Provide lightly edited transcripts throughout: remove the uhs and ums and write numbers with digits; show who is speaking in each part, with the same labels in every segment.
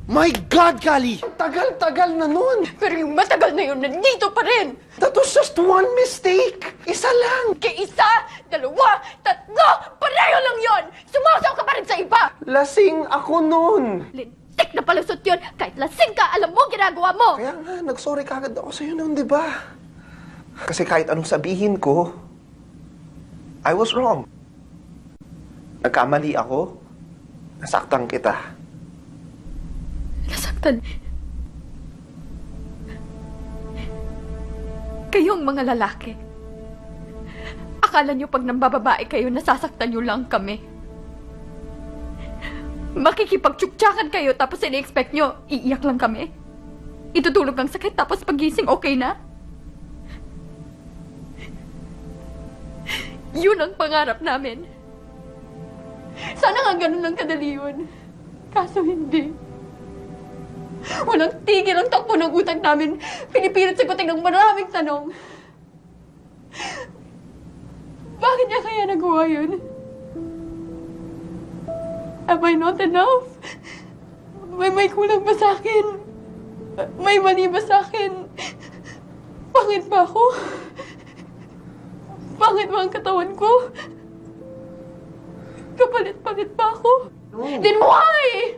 Speaker 1: My God, Kali! Tagal-tagal na nun!
Speaker 2: Pero yung matagal na yun, nandito pa rin!
Speaker 1: That was just one mistake! Isa lang!
Speaker 2: Kaya isa, dalawa, tatlo, pareho lang yon! Sumasaw ka pa rin sa iba!
Speaker 1: Lasing ako nun!
Speaker 2: Lintik na palusot yun! Kahit lasing ka, alam mo ginagawa mo!
Speaker 1: Kaya nga, nag-sorry kagad ako sa'yo noon, di ba? Kasi kahit anong sabihin ko, I was wrong. Nagkamali ako. Nasaktan kita.
Speaker 2: Nasaktan. Kayong mga lalaki, akala nyo pag nambababae kayo, nasasaktan nyo lang kami. Makikipagtsuktsakan kayo tapos ini-expect nyo, iiyak lang kami. Itutulog ang sakit tapos pagising okay na. Yun ang pangarap namin. Sana nga ganun lang kadali yun. Kaso hindi. Walang tigil ang takbo ng utak namin. Pinipilit sagutin ng maraming tanong. Bakit niya kaya nagawa yun? Am I not enough? May kulang ba sa akin? May mali ba sa akin? Pangit ba ako? Pangit ba ang katawan ko? Kapalit-palit ba ako?
Speaker 1: No.
Speaker 2: Then why?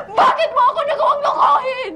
Speaker 2: Bakit mo ako nagawang lokohin?